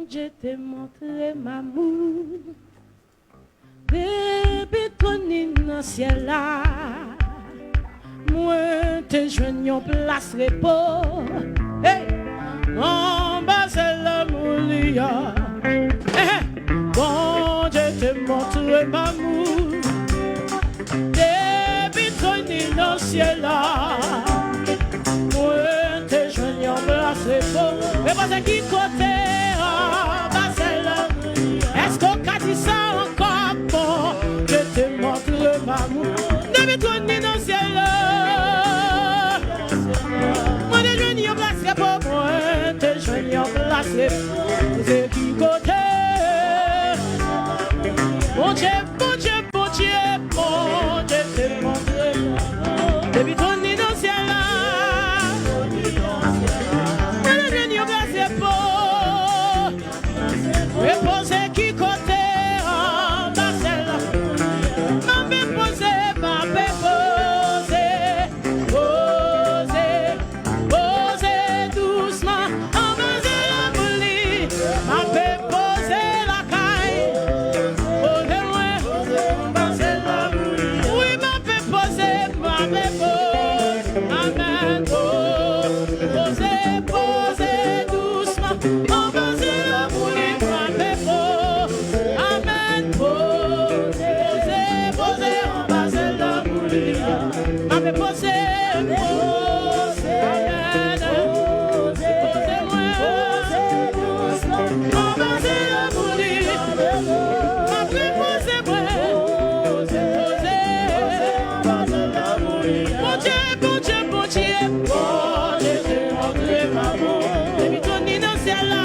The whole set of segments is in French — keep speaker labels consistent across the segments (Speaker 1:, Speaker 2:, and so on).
Speaker 1: Dieu te montré ma amour. Depuis ton dans le ciel là, moi te joigne en place repos. Hey, en bas c'est l'amour lia. Bon Dieu te montré ma amour. Depuis ton dans le ciel là, moi te joigne en place repos. Mais pas à qui côté? Est-ce qu'on a dit ça encore? Bon, je te montre l'amour. Depuis ton dans le ciel là, moi te joigne en place pour moi, te joigne en place pour c'est qui côté? Bon Dieu, bon Dieu, bon Dieu, bon Dieu te montre depuis ton dans le ciel là, moi te joigne en place pour reposer qui côté en bas celle m'a fait poser doucement en bas de la bouli m'a fait poser la caille poser loin en bas de la bouli oui m'a fait poser amen poser doucement en bas de la bouli. Depuis ton dans le ciel là,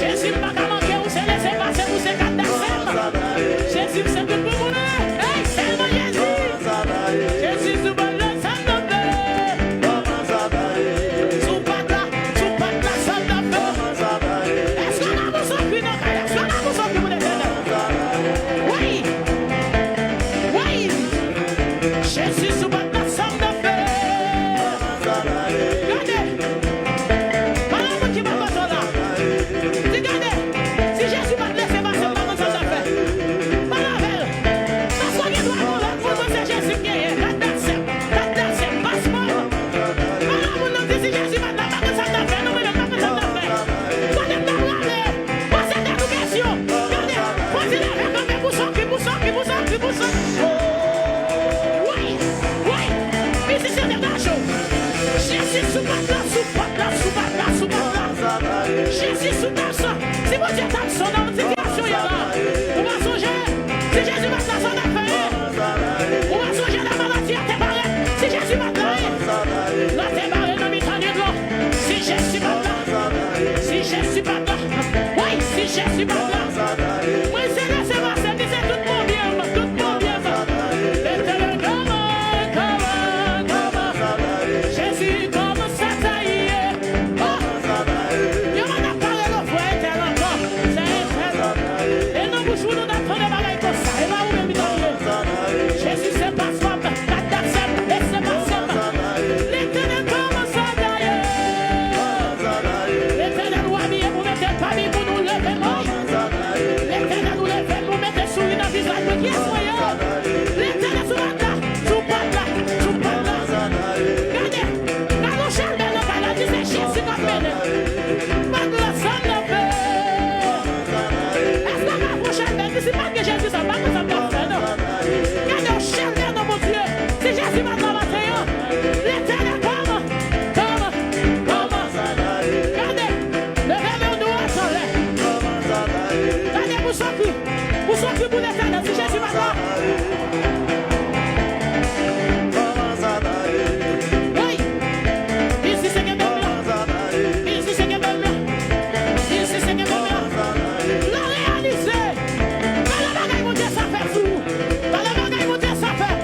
Speaker 1: Jésus, Jésus pas là, oui, si Jésus pas là, oui, c'est là, c'est là, c'est tout mon bien, tout mon bien. L'éternel, comment, Jésus, comment ça taille, oh, il m'en a parlé le frère, tel encore, c'est et non, vous jouez dans notre bagaille comme ça, et là, où est-ce que Jésus, c'est pas soi, la date, et c'est pas soi. L'éternel, comment ça taille, l'éternel, ou ami, vous mettez pas mis pour nous lever, l'éternel, nous lever, vous mettez sous une visage de qui est soyant, l'éternel, sous la table, sous pas là, sous pas là. Regardez, quand on cherche dans le canal, disait Jésus, comme elle est, pas de la salle de paix. Est-ce qu'on va prochaine bête, c'est pas que Jésus, ça va, que ça va faire, non? Regardez, on cherche dans mon Dieu, c'est Jésus, maintenant, matin, l'éternel, comment? Regardez, levez-le au doigt, sans l'air. Regardez, vous sortez pour l'éternel, c'est Jésus, maintenant. Oui, ici c'est que de ici c'est que de ici c'est que de la réaliser. Dans la bagaille, mon Dieu, ça fait fou. Dans la bagaille, mon Dieu, ça fait.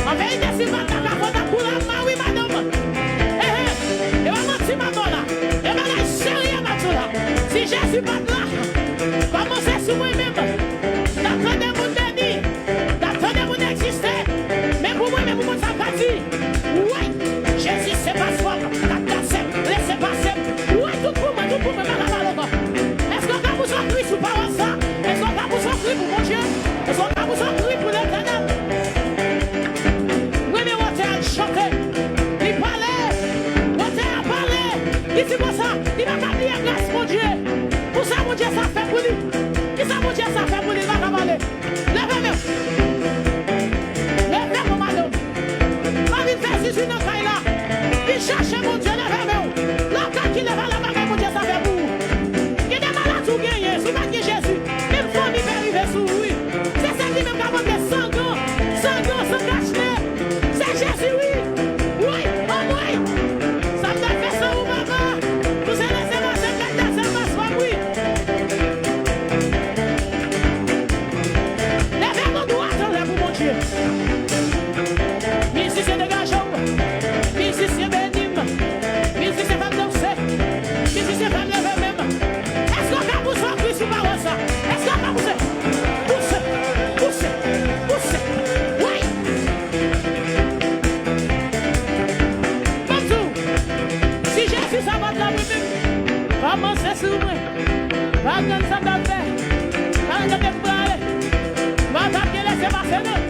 Speaker 1: En vérité, si maintenant, la faute à pour la main, oui, madame. Et vraiment, si maman là, et bagaille sérieux, maintenant là. Si Jésus pas là, commencez sur moi-même. D'attendez mon déni, d'attendez mon exister. Mais pour moi, ça va dire. Oui, Jésus, c'est pas soi. Laissez passer. Oui, tout pour moi, est-ce qu'on va vous sortir sous parole ça? Est-ce qu'on va vous sortir pour mon Dieu? Est-ce qu'on va vous sortir pour l'éternel? Oui, mais on t'a chanté. Il parlait. On t'a parlé. Il dit pour ça. Il va pas dire grâce, mon Dieu. Pour ça, mon Dieu, ça fait pour lui. Et ça, mon Dieu, ça fait pour lui. Il va pas parler. Levez-moi. Levez-moi, madame. Quand il fait Jésus dans le caille là, il cherche mon Dieu, levez-moi. Là, quand il lève la bagaille, mon Dieu, ça fait pour vous. Il y a des malades ou gagnés, sous ma Jésus. Même famille peut arriver sous lui. C'est ça qui même capable de 100 ans, sans cacher. C'est Jésus, oui. Oui, oh oui. Ça me fait ça ou maman. Vous allez laisser ma secrétaire, c'est ma soie, oui. Levez mon doigt, attendez pour mon Dieu. Ici c'est dégageant. Ici c'est bénime. Ici c'est pas danser. Ici c'est pas lever même. Est-ce qu'on va pousser en Christ ou pas ça? Est-ce qu'on va pousser? Pousser. Oui. Bonjour. Si Jésus ça va de la même, commencez sur moi. Pas de ça d'affaire. Pas de parler. Va t'appeler laisser passer nous.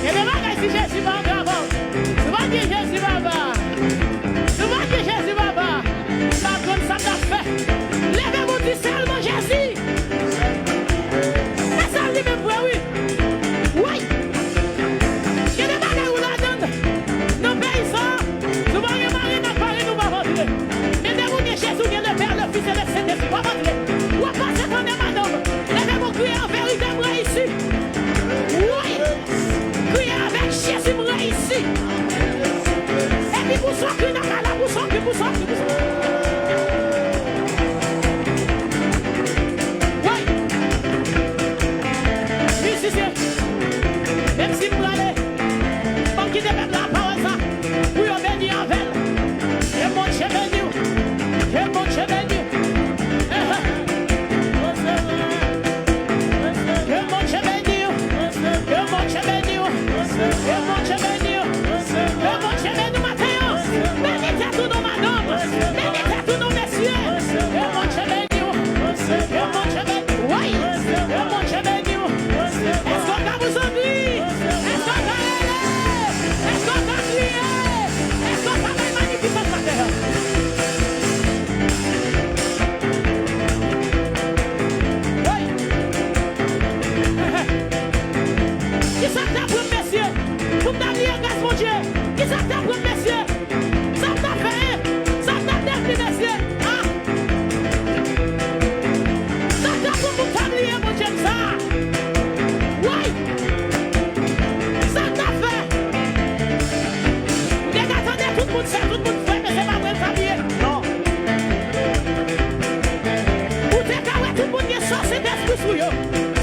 Speaker 1: Et bien là, si Jésus va en avant. Souvent que Jésus va bas. Souvent que Jésus va bas. Pas comme ça d'affaire. Levez-vous du seulement Jésus. C'est ça lui même oui. Oui. Il y a des bagages où la donne. Nos pays sont. Souvent les maris n'ont pas nous va rentrer. Mais dès que Jésus vient le Père, le Fils et le Saint-Esprit va rentrer. Ou à passer ton madame.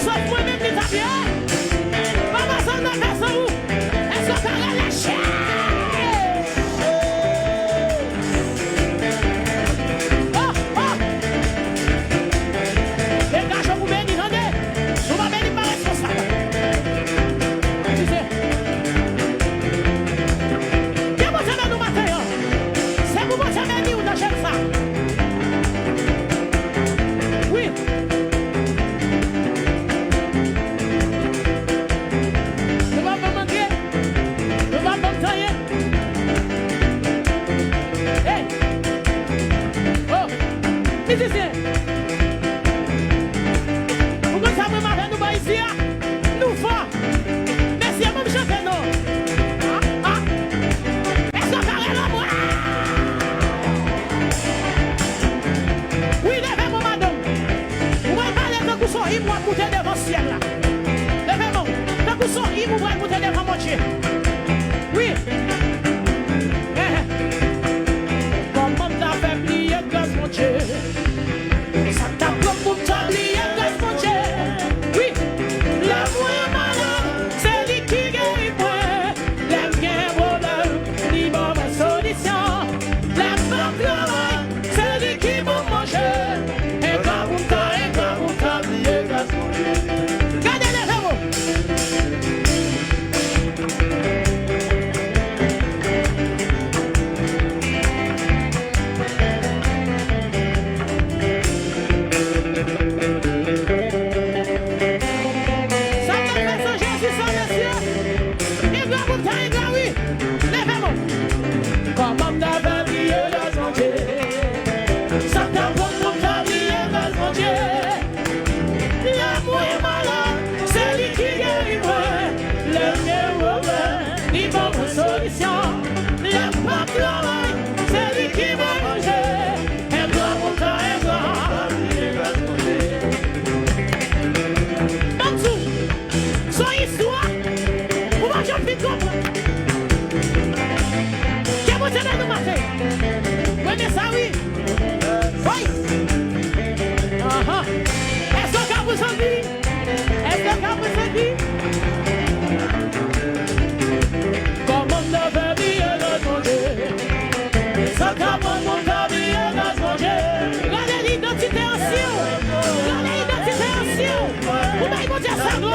Speaker 1: Sauf moi-même qui t'a bien. Maman, ça n'a pas ça où? Est-ce que t'as relâché? Oui. Comment t'as fait plier gaz mon Dieu? Ça t'a pris pour t'oublier gaz mon Dieu. Oui. Le moins malin, c'est lui qui guérit moi. L'aime bien bonheur, lui bon ma solution. L'aime pas travail, c'est lui qui va manger. Et quand vous t'oubliez gaz mon Dieu. Gardez les verres. Sa gloire.